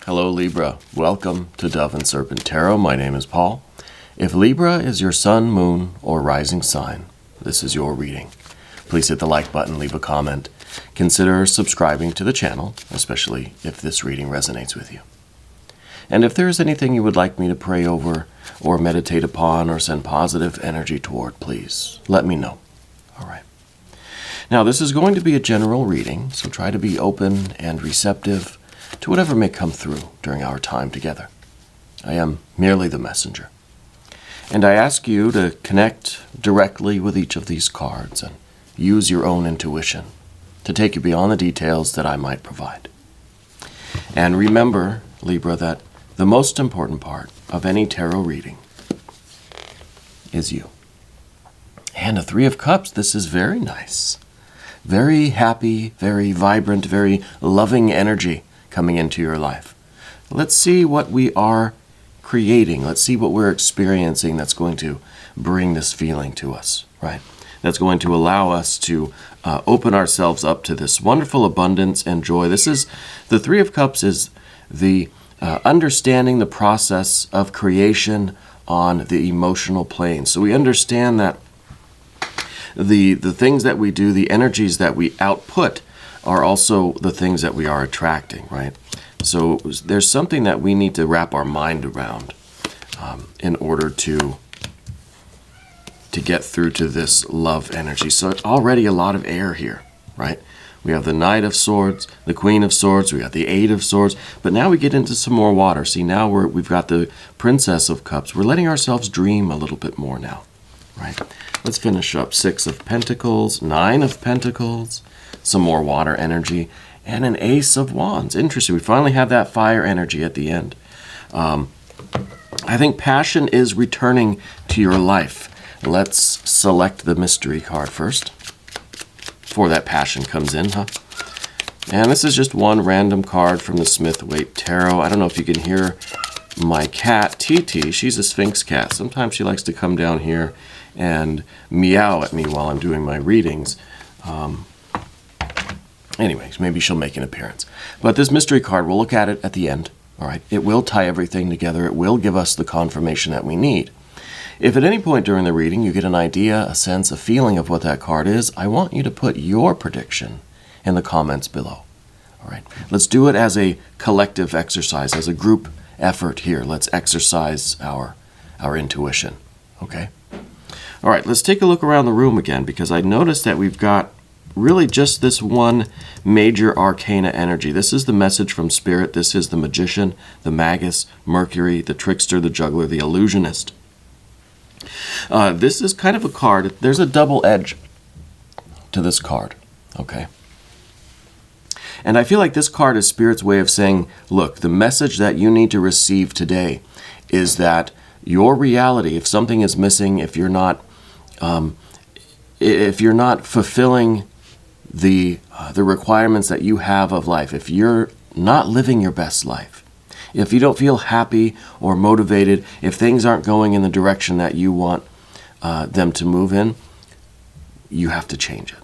Hello Libra, welcome to Dove and Serpent Tarot. My name is Paul. If Libra is your sun, moon, or rising sign, this is your reading. Please hit the like button, leave a comment. Consider subscribing to the channel, especially if this reading resonates with you. And if there is anything you would like me to pray over or meditate upon or send positive energy toward, please let me know. All right. Now this is going to be a general reading, so try to be open and receptive to whatever may come through during our time together. I am merely the messenger. And I ask you to connect directly with each of these cards and use your own intuition to take you beyond the details that I might provide. And remember, Libra, that the most important part of any tarot reading is you. And a Three of Cups, this is very nice. Very happy, very vibrant, very loving energy coming into your life. Let's see what we are creating. Let's see what we're experiencing that's going to bring this feeling to us, right? That's going to allow us to open ourselves up to this wonderful abundance and joy. This is, the Three of Cups is the understanding the process of creation on the emotional plane. So we understand that the things that we do, the energies that we output, are also the things that we are attracting, right? So there's something that we need to wrap our mind around in order to get through to this love energy. So already a lot of air here, right? We have the Knight of Swords, the Queen of Swords, we got the Eight of Swords, but now we get into some more water. See, now we've got the Princess of Cups. We're letting ourselves dream a little bit more now, right? Let's finish up. Six of Pentacles, Nine of Pentacles, some more water energy, and an Ace of Wands. Interesting. We finally have that fire energy at the end. I think passion is returning to your life. Let's select the mystery card first before that passion comes in, huh? And this is just one random card from the Smith-Waite Tarot. I don't know if you can hear my cat, TT. She's a Sphinx cat. Sometimes she likes to come down here and meow at me while I'm doing my readings. Anyways, maybe she'll make an appearance. But this mystery card, we'll look at it at the end. All right, it will tie everything together. It will give us the confirmation that we need. If at any point during the reading you get an idea, a sense, a feeling of what that card is, I want you to put your prediction in the comments below. All right, let's do it as a collective exercise, as a group effort here. Let's exercise our intuition, okay? All right, let's take a look around the room again, because I noticed that we've got really just this one major arcana energy. This is the message from Spirit. This is the Magician, the Magus, Mercury, the Trickster, the Juggler, the Illusionist. This is kind of a card. There's a double edge to this card, okay? And I feel like this card is Spirit's way of saying, look, the message that you need to receive today is that your reality, if something is missing, if you're not fulfilling the requirements that you have of life, if you're not living your best life, if you don't feel happy or motivated, if things aren't going in the direction that you want them to move in, you have to change it.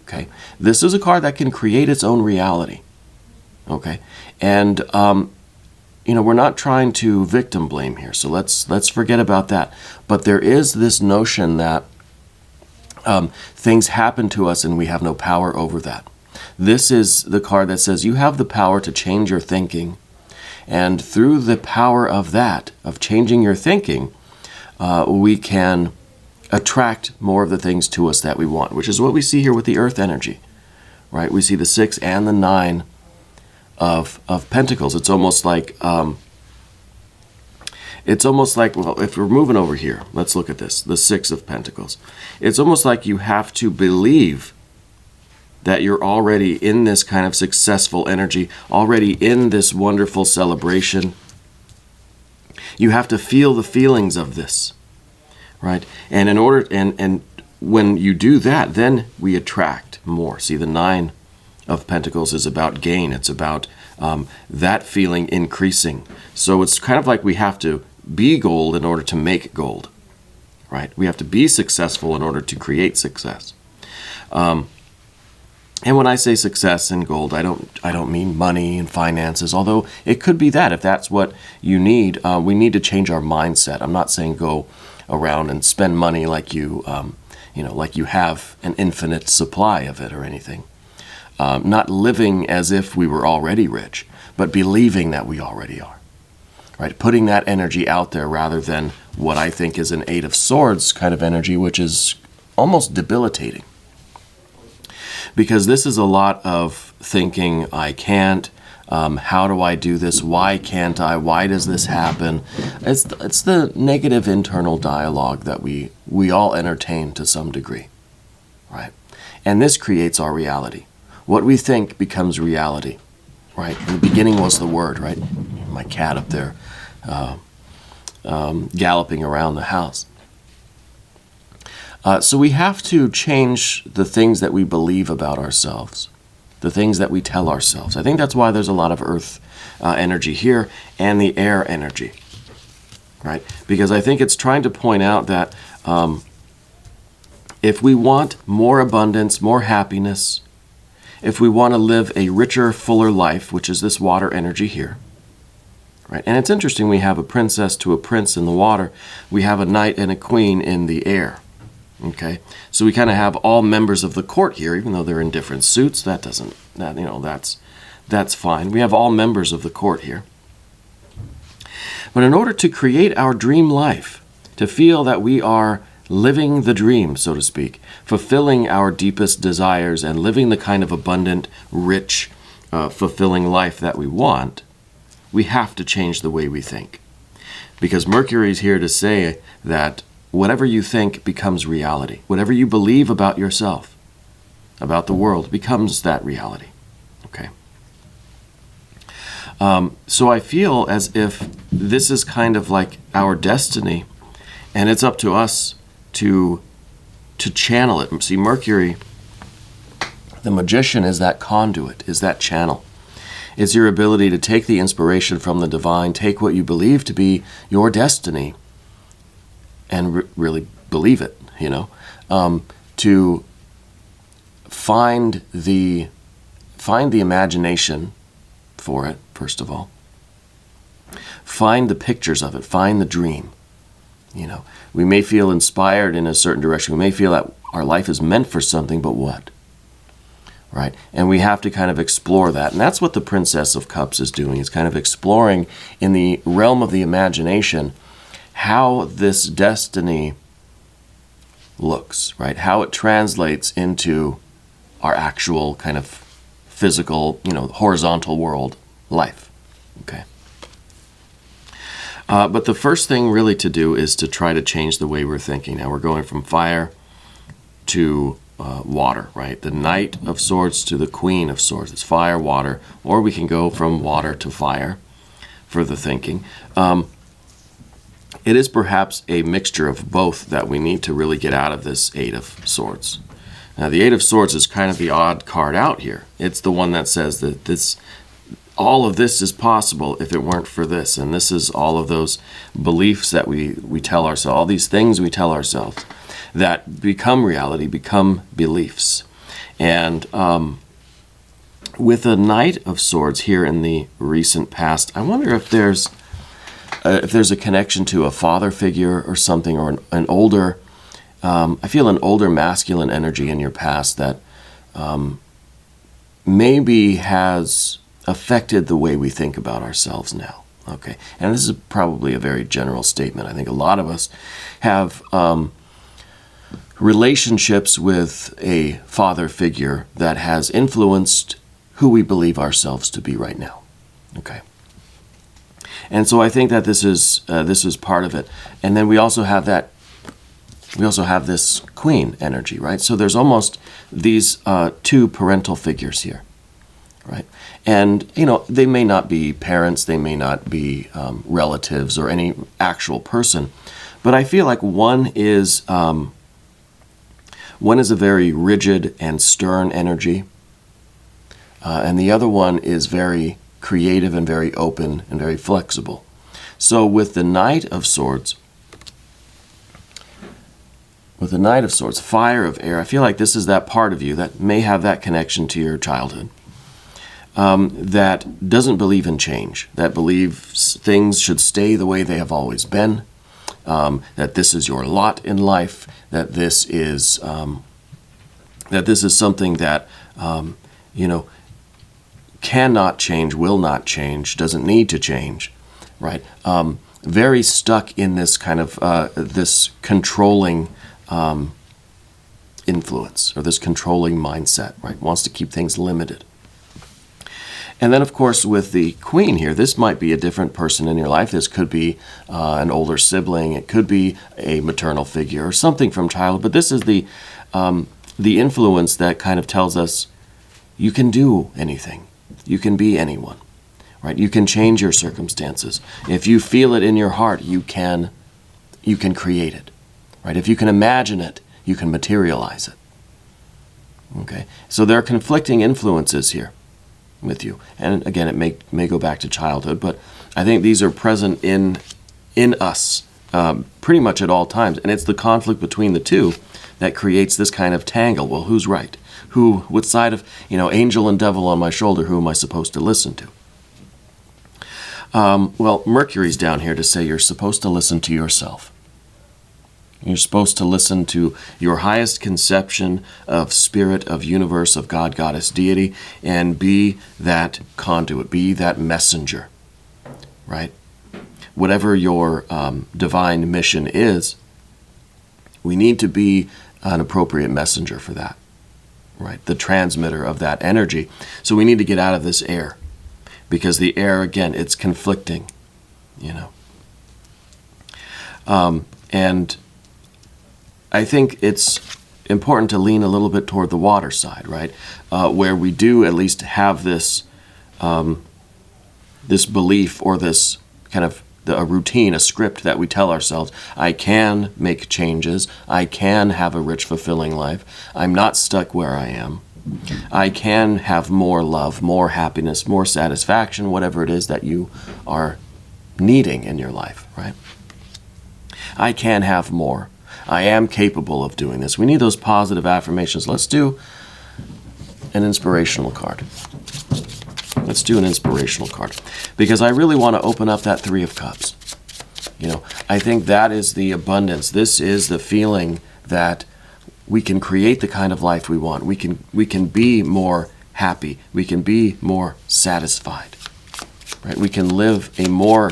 Okay? This is a card that can create its own reality. Okay? And we're not trying to victim blame here, so let's forget about that. But there is this notion that things happen to us and we have no power over that. This is the card that says you have the power to change your thinking, and through the power of that, of changing your thinking, we can attract more of the things to us that we want, which is what we see here with the Earth energy, right? We see the 6 and the 9 of Pentacles. It's almost like, well, if we're moving over here, let's look at this, the 6 of Pentacles. It's almost like you have to believe that you're already in this kind of successful energy, already in this wonderful celebration. You have to feel the feelings of this, right? And in order, and when you do that, then we attract more. See, the 9 of Pentacles is about gain. It's about that feeling increasing. So it's kind of like we have to be gold in order to make gold, right? We have to be successful in order to create success. And when I say success in gold, I don't mean money and finances, although it could be that if that's what you need. We need to change our mindset. I'm not saying go around and spend money like like you have an infinite supply of it or anything. Not living as if we were already rich, but believing that we already are. Right? Putting that energy out there rather than what I think is an Eight of Swords kind of energy, which is almost debilitating. Because this is a lot of thinking, I can't, how do I do this, why can't I, why does this happen? It's the negative internal dialogue that we all entertain to some degree, right? And this creates our reality. What we think becomes reality, right? In the beginning was the Word, right? My cat up there galloping around the house. So we have to change the things that we believe about ourselves, the things that we tell ourselves. I think that's why there's a lot of earth energy here and the air energy, right? Because I think it's trying to point out that if we want more abundance, more happiness, if we want to live a richer, fuller life, which is this water energy here, right? And it's interesting, we have a princess to a prince in the water. We have a knight and a queen in the air. Okay, so we kind of have all members of the court here, even though they're in different suits. That's fine. We have all members of the court here. But in order to create our dream life, to feel that we are living the dream, so to speak, fulfilling our deepest desires and living the kind of abundant, rich, fulfilling life that we want, we have to change the way we think. Because Mercury is here to say that whatever you think becomes reality. Whatever you believe about yourself, about the world, becomes that reality. Okay. So I feel as if this is kind of like our destiny, and it's up to us to channel it. See, Mercury, the magician, is that conduit, is that channel. It's your ability to take the inspiration from the divine, take what you believe to be your destiny, and really believe it, to find the imagination for it, first of all. Find the pictures of it, find the dream. We may feel inspired in a certain direction. We may feel that our life is meant for something, but what? Right? And we have to kind of explore that. And that's what the Princess of Cups is doing. It's kind of exploring in the realm of the imagination how this destiny looks, right? How it translates into our actual kind of physical, horizontal world life, okay? But the first thing really to do is to try to change the way we're thinking. Now we're going from fire to water, right? The Knight of Swords to the Queen of Swords. It's fire, water, or we can go from water to fire for the thinking. It is perhaps a mixture of both that we need to really get out of this Eight of Swords. Now, the Eight of Swords is kind of the odd card out here. It's the one that says that all of this is possible if it weren't for this. And this is all of those beliefs that we tell ourselves, all these things we tell ourselves that become reality, become beliefs. And with a Knight of Swords here in the recent past, I wonder if there's a connection to a father figure or something, or an older, I feel an older masculine energy in your past that maybe has affected the way we think about ourselves now. Okay, and this is probably a very general statement. I think a lot of us have relationships with a father figure that has influenced who we believe ourselves to be right now. Okay. And so I think that this is part of it. And then we also have this queen energy, right? So there's almost these two parental figures here, right? And, they may not be parents, they may not be relatives or any actual person, but I feel like one is a very rigid and stern energy, and the other one is very creative and very open and very flexible. So with the Knight of Swords, with the Knight of Swords, fire of air, I feel like this is that part of you that may have that connection to your childhood, that doesn't believe in change, that believes things should stay the way they have always been, that this is your lot in life, that this is something that cannot change, will not change, doesn't need to change, right? Very stuck in this kind of this controlling influence, or this controlling mindset, right? Wants to keep things limited. And then, of course, with the Queen here, this might be a different person in your life. This could be an older sibling. It could be a maternal figure or something from childhood. But this is the influence that kind of tells us you can do anything. You can be anyone, right? You can change your circumstances. If you feel it in your heart, you can create it, right? If you can imagine it, you can materialize it. Okay, so there are conflicting influences here with you, and again, it may go back to childhood, but I think these are present in us pretty much at all times, and it's the conflict between the two that creates this kind of tangle. Well, who's right? Which side of, angel and devil on my shoulder, who am I supposed to listen to? Well, Mercury's down here to say you're supposed to listen to yourself. You're supposed to listen to your highest conception of spirit, of universe, of God, goddess, deity, and be that conduit, be that messenger, right? Whatever your divine mission is, we need to be an appropriate messenger for that, right? The transmitter of that energy. So we need to get out of this air, because the air, again, it's conflicting, and I think it's important to lean a little bit toward the water side, right? Where we do at least have this this belief, or this kind of a routine, a script that we tell ourselves. I can make changes. I can have a rich, fulfilling life. I'm not stuck where I am. I can have more love, more happiness, more satisfaction, whatever it is that you are needing in your life, right? I can have more. I am capable of doing this. We need those positive affirmations. Let's do an inspirational card. Let's do an inspirational card, because I really want to open up that Three of Cups. I think that is the abundance. This is the feeling that we can create the kind of life we want. We can be more happy. We can be more satisfied, right? We can live a more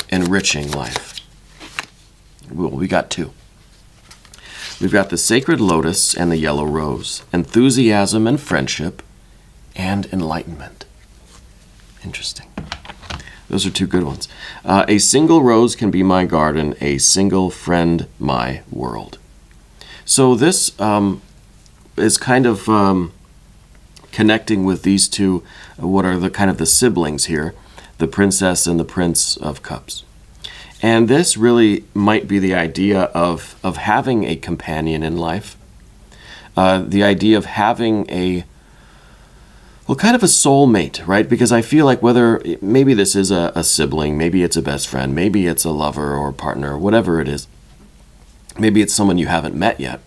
enriching life. Well, we got two. We've got the Sacred Lotus and the Yellow Rose. Enthusiasm and friendship and enlightenment. Interesting. Those are two good ones. A single rose can be my garden, a single friend my world. So this is kind of connecting with these two, what are the kind of the siblings here, the Princess and the Prince of Cups. And this really might be the idea of having a companion in life, the idea of having kind of a soulmate, right? Because I feel like maybe this is a sibling, maybe it's a best friend, maybe it's a lover or partner, whatever it is. Maybe it's someone you haven't met yet.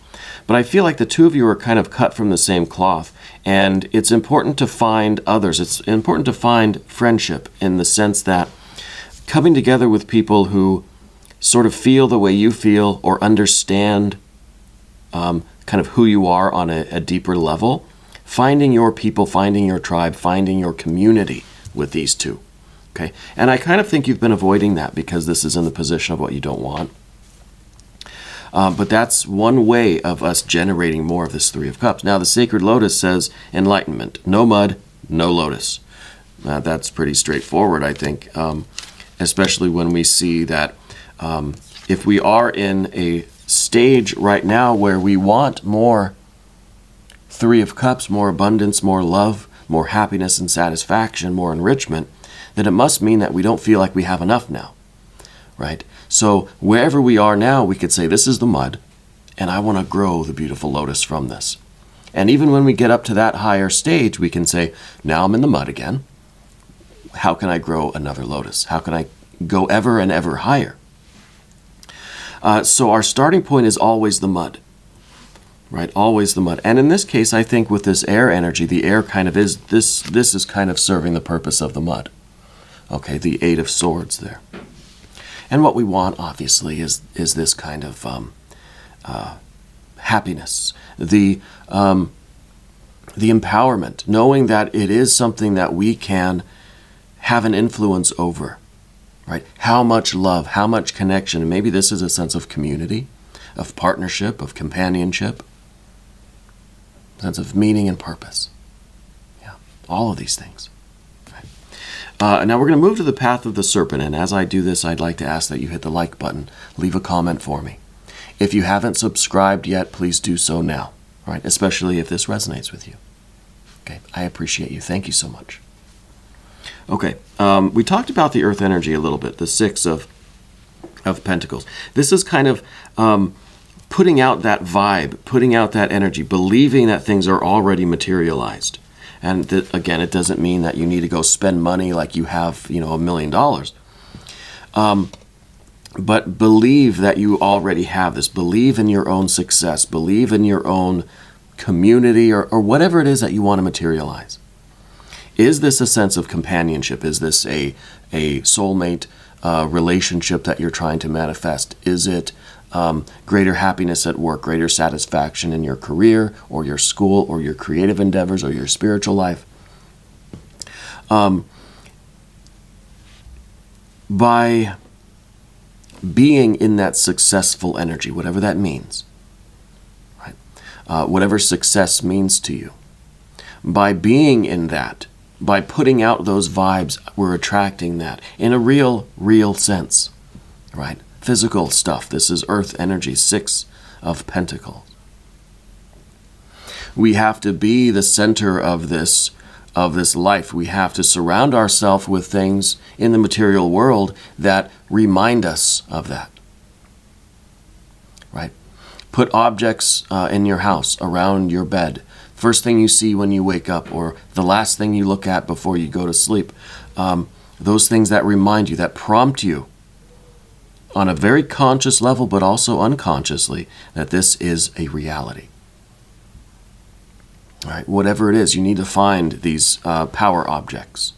But I feel like the two of you are kind of cut from the same cloth, and it's important to find others. It's important to find friendship in the sense that coming together with people who sort of feel the way you feel, or understand kind of who you are on a deeper level, finding your people, finding your tribe, finding your community with these two. Okay? And I kind of think you've been avoiding that because this is in the position of what you don't want. But that's one way of us generating more of this Three of Cups. Now, the Sacred Lotus says enlightenment. No mud, no lotus. That's pretty straightforward, I think, especially when we see that if we are in a stage right now where we want more Three of Cups, more abundance, more love, more happiness and satisfaction, more enrichment, then it must mean that we don't feel like we have enough now, right? So wherever we are now, we could say, this is the mud, and I want to grow the beautiful lotus from this. And even when we get up to that higher stage, we can say, now I'm in the mud again. How can I grow another lotus? How can I go ever and ever higher? So our starting point is always the mud. Right, always the mud. And in this case, I think with this air energy, the air kind of is, this is kind of serving the purpose of the mud. Okay, the Eight of Swords there. And what we want, obviously, is this kind of happiness, the empowerment, knowing that it is something that we can have an influence over, right? How much love, how much connection, and maybe this is a sense of community, of partnership, of companionship, sense of meaning and purpose. Yeah, all of these things. Now we're going to move to the path of the serpent, and as I do this, I'd like to ask that you hit the like button, leave a comment for me. If you haven't subscribed yet, please do so now, right? Especially if this resonates with you. Okay, I appreciate you. Thank you so much. Okay, we talked about the earth energy a little bit, the Six of Pentacles. This is kind of putting out that vibe, putting out that energy, believing that things are already materialized. And again, it doesn't mean that you need to go spend money like you have, $1 million. But believe that you already have this. Believe in your own success. Believe in your own community or whatever it is that you want to materialize. Is this a sense of companionship? Is this a soulmate relationship that you're trying to manifest? Is it greater happiness at work, greater satisfaction in your career or your school or your creative endeavors or your spiritual life? By being in that successful energy, whatever that means, right? Whatever success means to you, by being in that, by putting out those vibes, we're attracting that in a real sense, right? Physical stuff. This is earth energy, Six of Pentacles. We have to be the center of this life. We have to surround ourselves with things in the material world that remind us of that. Right? Put objects in your house, around your bed. First thing you see when you wake up, or the last thing you look at before you go to sleep. Those things that remind you, that prompt you on a very conscious level, but also unconsciously, that this is a reality. All right, whatever it is, you need to find these power objects.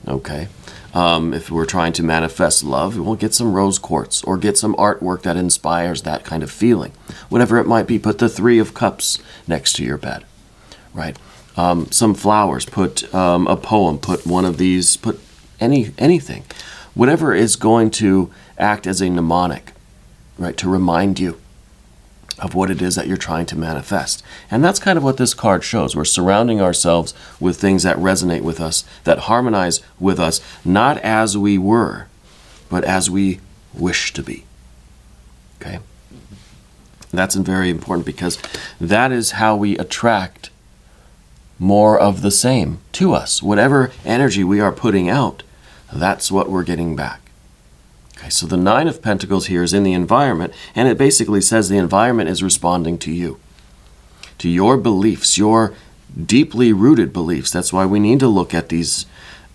Okay, if we're trying to manifest love, we'll get some rose quartz or get some artwork that inspires that kind of feeling. Whatever it might be, put the Three of Cups next to your bed, right? Some flowers, put a poem, put one of these, put anything. Whatever is going to act as a mnemonic, right, to remind you of what it is that you're trying to manifest. And that's kind of what this card shows. We're surrounding ourselves with things that resonate with us, that harmonize with us, not as we were, but as we wish to be. Okay? That's very important because that is how we attract more of the same to us. Whatever energy we are putting out, that's what we're getting back. Okay, so the Nine of Pentacles here is in the environment, and it basically says the environment is responding to you, to your beliefs, your deeply rooted beliefs. That's why we need to look at these,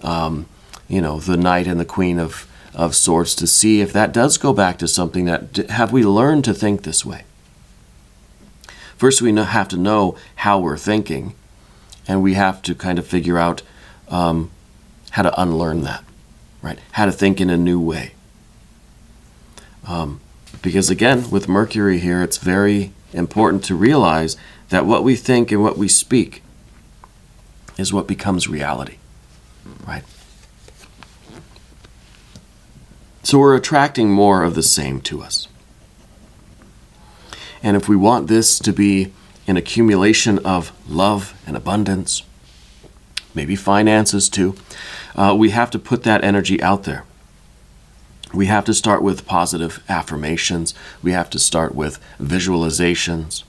the Knight and the Queen of Swords to see if that does go back to something that, have we learned to think this way? First, we have to know how we're thinking, and we have to kind of figure out how to unlearn that, right? How to think in a new way. Because again, with Mercury here, it's very important to realize that what we think and what we speak is what becomes reality, right? So we're attracting more of the same to us. And if we want this to be an accumulation of love and abundance, maybe finances too, we have to put that energy out there. We have to start with positive affirmations. We have to start with visualizations.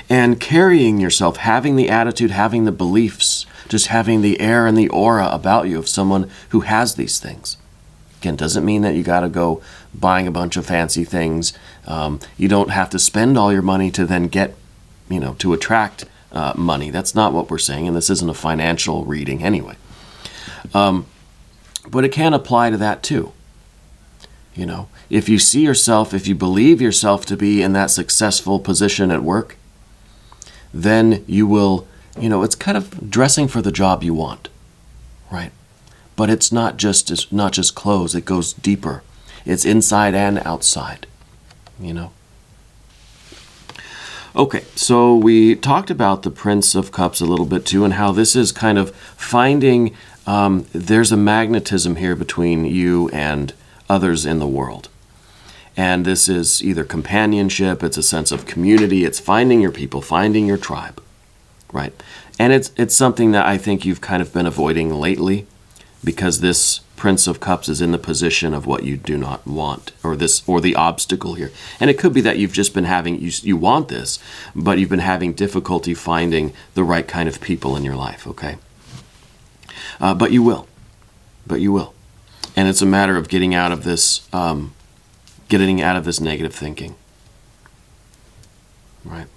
And carrying yourself, having the attitude, having the beliefs, just having the air and the aura about you of someone who has these things. Again, doesn't mean that you got to go buying a bunch of fancy things. You don't have to spend all your money to then get, to attract money. That's not what we're saying, and this isn't a financial reading anyway. But it can apply to that too. If you see yourself, if you believe yourself to be in that successful position at work, then you will, it's kind of dressing for the job you want, right? But it's not just clothes. It goes deeper. It's inside and outside, Okay, so we talked about the Prince of Cups a little bit too, and how this is kind of finding, there's a magnetism here between you and others in the world. And this is either companionship, it's a sense of community, it's finding your people, finding your tribe, right? And it's something that I think you've kind of been avoiding lately, because this Prince of Cups is in the position of what you do not want, or the obstacle here. And it could be that you've just been having, you want this, but you've been having difficulty finding the right kind of people in your life, okay? But you will. And it's a matter of getting out of this negative thinking, right?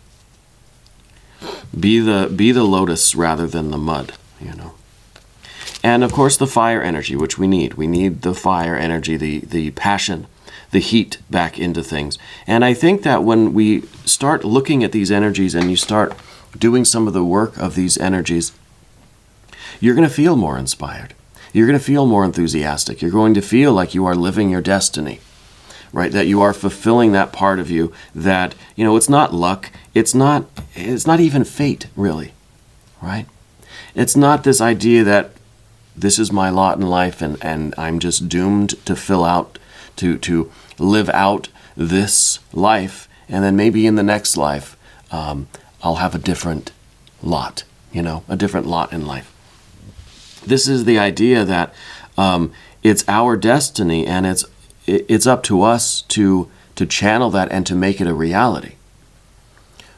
Be the lotus rather than the mud, And of course the fire energy, which we need. We need the fire energy, the passion, the heat back into things. And I think that when we start looking at these energies and you start doing some of the work of these energies, you're going to feel more inspired. You're going to feel more enthusiastic. You're going to feel like you are living your destiny, right? That you are fulfilling that part of you that, it's not luck. It's not even fate, really, right? It's not this idea that this is my lot in life and I'm just doomed to fill out, to live out this life, and then maybe in the next life I'll have a different lot, a different lot in life. This is the idea that it's our destiny, and it's up to us to channel that and to make it a reality,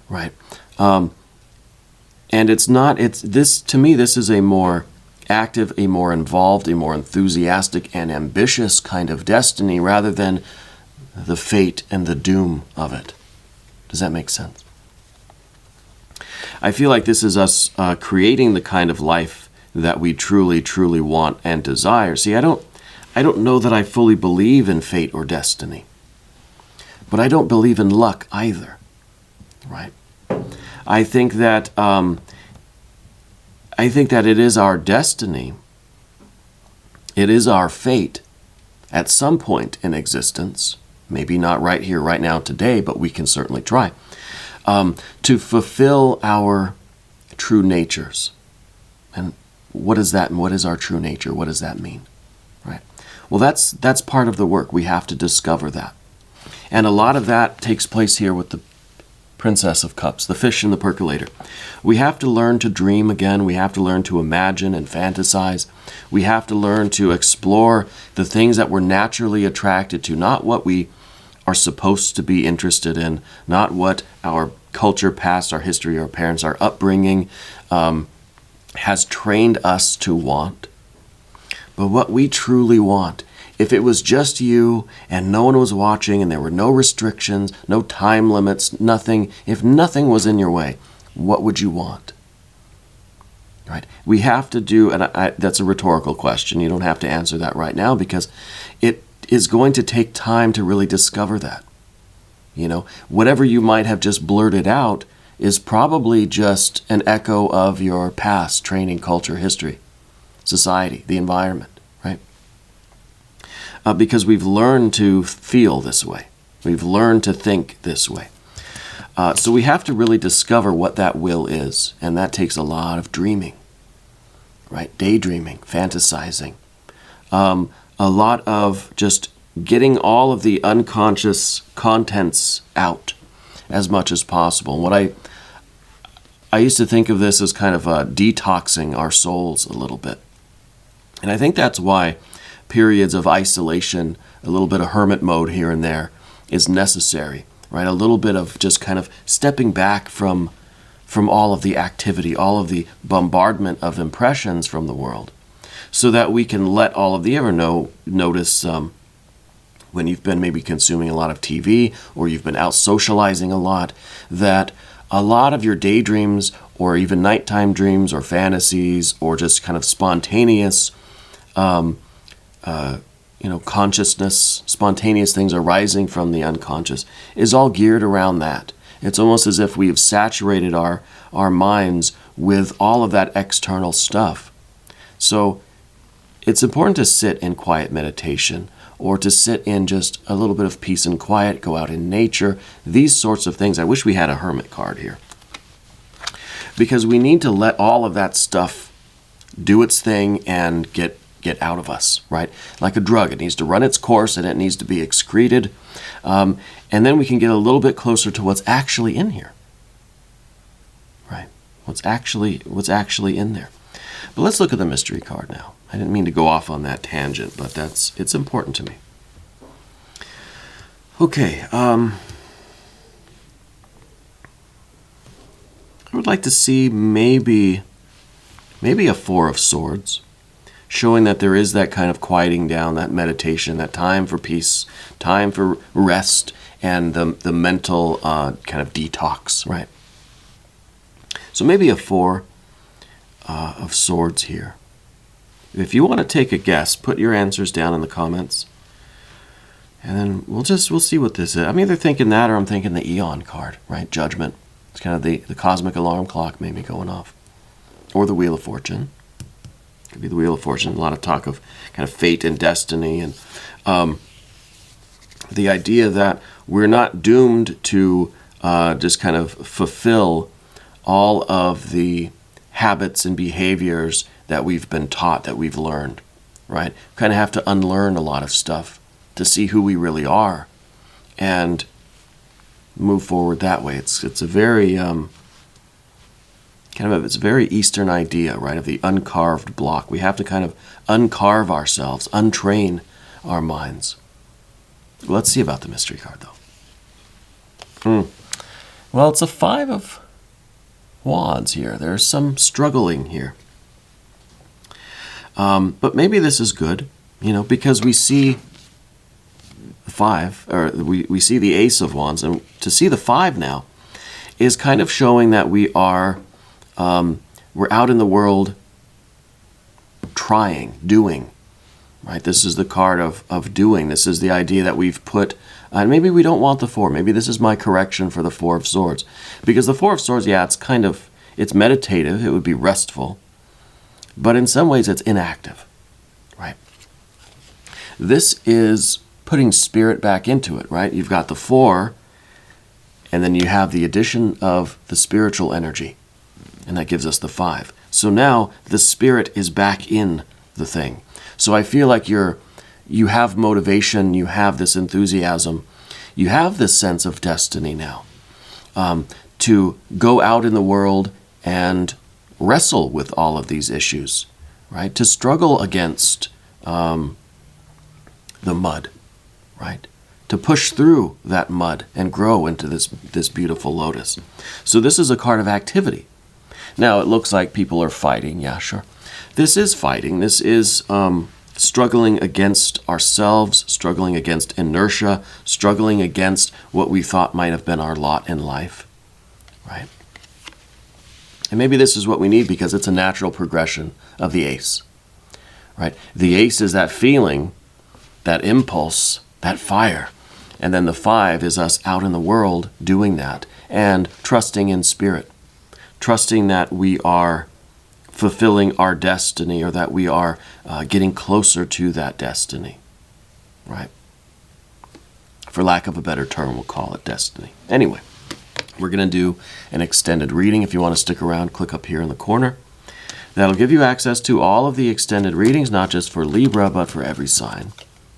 right? And to me, this is a more active, a more involved, a more enthusiastic and ambitious kind of destiny rather than the fate and the doom of it. Does that make sense? I feel like this is us creating the kind of life that we truly, truly want and desire. See, I don't know that I fully believe in fate or destiny, but I don't believe in luck either, right? I think that it is our destiny, it is our fate at some point in existence, maybe not right here, right now, today, but we can certainly try, to fulfill our true natures. And what is that? And what is our true nature? What does that mean? Right? Well, that's part of the work. We have to discover that. And a lot of that takes place here with the Princess of Cups, the fish in the percolator. We have to learn to dream again. We have to learn to imagine and fantasize. We have to learn to explore the things that we're naturally attracted to, not what we are supposed to be interested in, not what our culture, past, our history, our parents, our upbringing has trained us to want, but what we truly want. If it was just you and no one was watching and there were no restrictions, no time limits, nothing, if nothing was in your way, what would you want? Right? We have to do, and that's a rhetorical question. You don't have to answer that right now because it is going to take time to really discover that. Whatever you might have just blurted out is probably just an echo of your past training, culture, history, society, the environment, right? Because we've learned to feel this way. We've learned to think this way. So we have to really discover what that will is, and that takes a lot of dreaming, right? Daydreaming, fantasizing, a lot of just getting all of the unconscious contents out as much as possible. And what I used to think of this as kind of detoxing our souls a little bit. And I think that's why periods of isolation, a little bit of hermit mode here and there is necessary, right? A little bit of just kind of stepping back from all of the activity, all of the bombardment of impressions from the world, so that we can let all of the notice when you've been maybe consuming a lot of TV or you've been out socializing a lot, that a lot of your daydreams or even nighttime dreams or fantasies or just kind of spontaneous consciousness, spontaneous things arising from the unconscious, is all geared around that. It's almost as if we've saturated our minds with all of that external stuff. So it's important to sit in quiet meditation, or to sit in just a little bit of peace and quiet, go out in nature, these sorts of things. I wish we had a hermit card here. Because we need to let all of that stuff do its thing and get out of us, right? Like a drug, it needs to run its course and it needs to be excreted. And then we can get a little bit closer to what's actually in here, right? What's actually in there. But let's look at the mystery card now. I didn't mean to go off on that tangent, but it's important to me. Okay, I would like to see maybe a Four of Swords, showing that there is that kind of quieting down, that meditation, that time for peace, time for rest, and the mental kind of detox, right? So maybe a Four of Swords here. If you want to take a guess, put your answers down in the comments. And then we'll see what this is. I'm either thinking that or I'm thinking the Eon card, right? Judgment. It's kind of the cosmic alarm clock maybe going off. Or the Wheel of Fortune. Could be the Wheel of Fortune. A lot of talk of kind of fate and destiny. And the idea that we're not doomed to just kind of fulfill all of the habits and behaviors that we've been taught, that we've learned, right? We kind of have to unlearn a lot of stuff to see who we really are and move forward that way. It's a very it's a very Eastern idea, right, of the uncarved block. We have to kind of uncarve ourselves, untrain our minds. Let's see about the mystery card, though. Well, it's a Five of Wands here. There's some struggling here. But maybe this is good, because we see the Five, or we see the Ace of Wands, and to see the Five now is kind of showing that we are, we're out in the world trying, doing, right? This is the card of doing. This is the idea that we've put, and maybe we don't want the Four. Maybe this is my correction for the Four of Swords. Because the Four of Swords, yeah, it's meditative, it would be restful. But in some ways, it's inactive, right? This is putting spirit back into it, right? You've got the Four, and then you have the addition of the spiritual energy, and that gives us the Five. So now the spirit is back in the thing. So I feel like you have motivation, you have this enthusiasm, you have this sense of destiny now to go out in the world and wrestle with all of these issues, right? To struggle against the mud, right? To push through that mud and grow into this beautiful lotus. So this is a card of activity. Now it looks like people are fighting. Yeah, sure. This is fighting. This is struggling against ourselves, struggling against inertia, struggling against what we thought might have been our lot in life, right? And maybe this is what we need because it's a natural progression of the Ace, right? The Ace is that feeling, that impulse, that fire. And then the Five is us out in the world doing that and trusting in spirit, trusting that we are fulfilling our destiny, or that we are getting closer to that destiny, right? For lack of a better term, we'll call it destiny. Anyway. We're going to do an extended reading. If you want to stick around, click up here in the corner. That'll give you access to all of the extended readings, not just for Libra, but for every sign.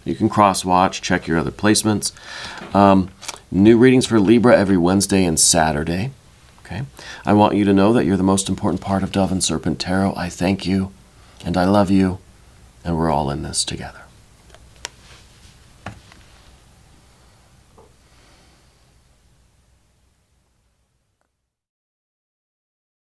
You can cross-watch, check your other placements. New readings for Libra every Wednesday and Saturday. Okay. I want you to know that you're the most important part of Dove and Serpent Tarot. I thank you, and I love you, and we're all in this together.